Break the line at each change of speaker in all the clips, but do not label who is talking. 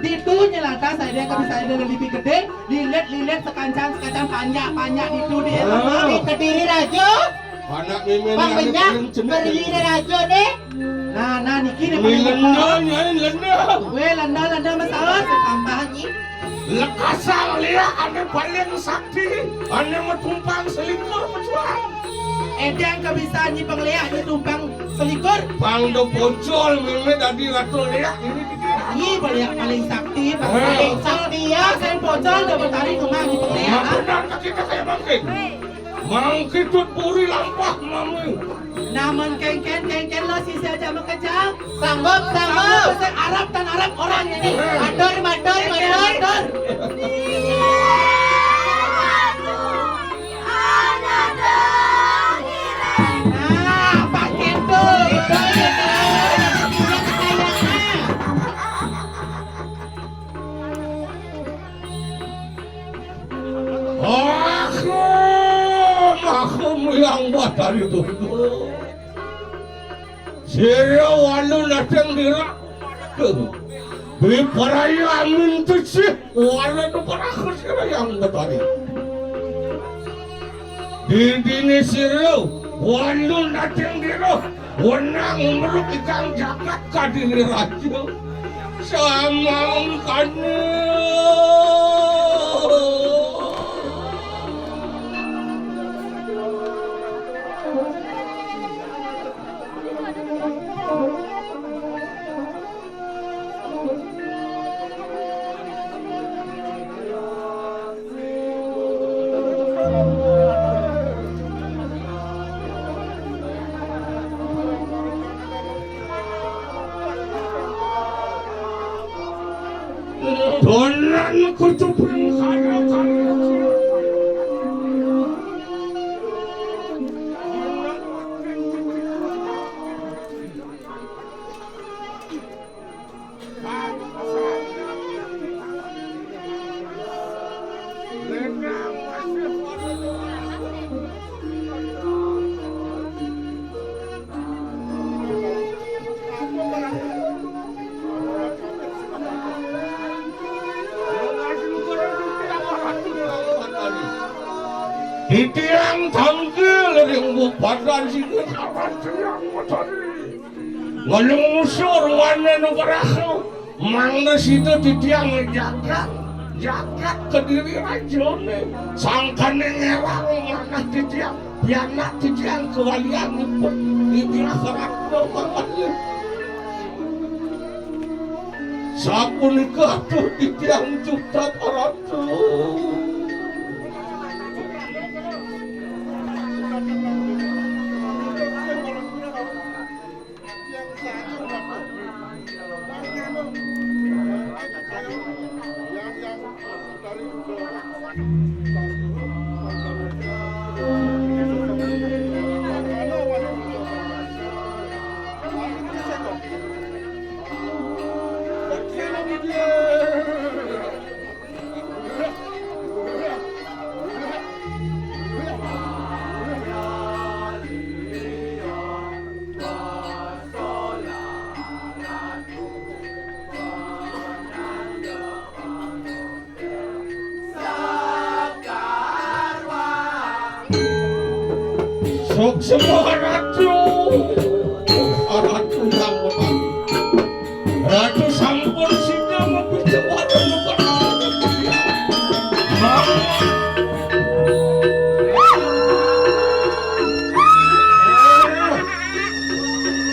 Ditunya lantas saya kan bisa ada lebih gede, lilet sekancang panjang itu dia.
Kediri rajo.
Anak mimin
Bang banyak berdiri rajo deh.
Nah niki nih
lenda.
Weh landa masalah tambahnya.
Lekasang lihat ane paling sakti, ane metumpang selingkur mencuang.
Edang kebiasaan ni penglihat ni tumpang selikur.
Pang do pocol mimin tadi ratu lihat ini
Ini paling sakti, paling sakti ya. Saya pocol dah bertarik rumah ni penglihat.
benar kita kayak mangkin. Mangkin tut puri lampah mami.
Namun kengken lo sisi aja mengejar.
Sanggup.
Saya Arab dan Arab orang ini.
Mandor.
Nah, pakai tuh.
Aku yang buat dari itu. Saya walau nateng dirak. Beri perayaan minta sih. Walau itu perahku saya yang buat dari. Di dini sirau walau nateng dirak. Wenang meluk ikan jagat kadini raja. Sama ungkanya. Dolan kutupin kaya-kaya. Di tiang tanggil yang bupadan sini kawan tiang matahari ngalung musur warna nubarakaw mangga situ di tiang jagat kediri rajone sangkan ngerang mana di tiang pianak di tiang kewalian pun di tiang kerakno kembali sapun katuh di tiang juta paratu. Sok semua ratu sampun ratu sampun sida membicara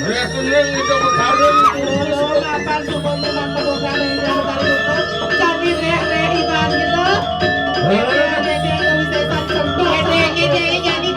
rekening itu berkarun
Kapan semua memang kebogaran yang bertarik itu? Jadi reh iban gitu. Gede jadi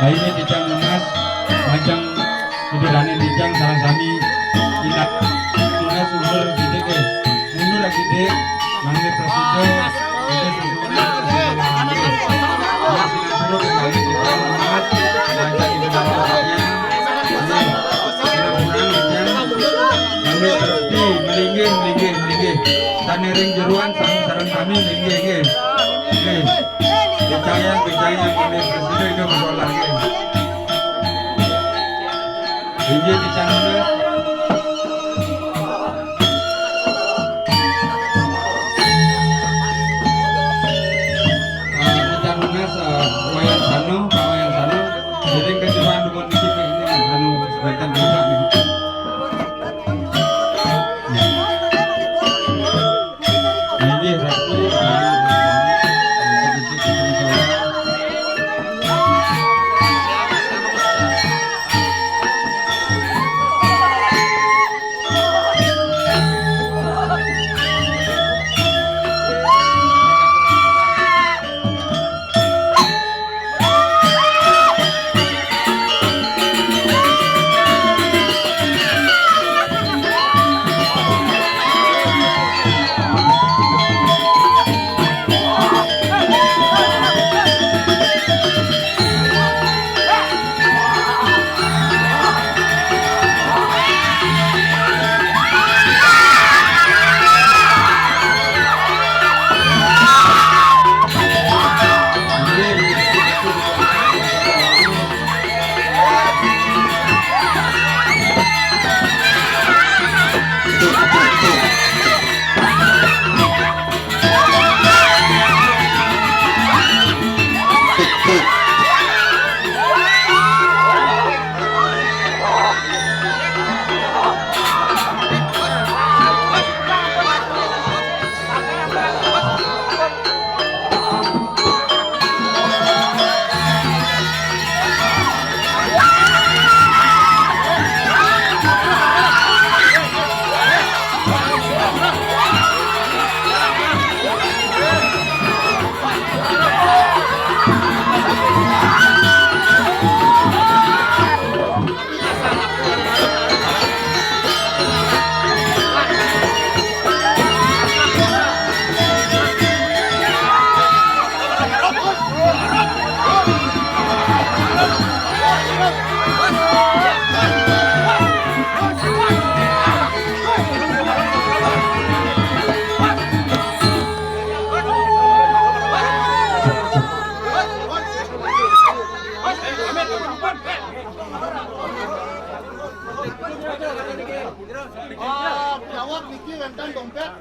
Ini Dijang Munas, Majang Idirane Dijang sarang sami ingat Munas umur gede ke mundur lagi gede mangga prasudo gede susunan masih dulu kembali Dijang Munas Majang Idirane mangga terti melinggih tanering jeruan sarang kami melinggih Bicayang mangga prasudo itu berdoa Injil di sana. Jangan wayang sano, wayang sano. Jadi kejuan dukun dikit ini anu sebentar buka nih. Ini satu.
Jawab Niki rentan dompet.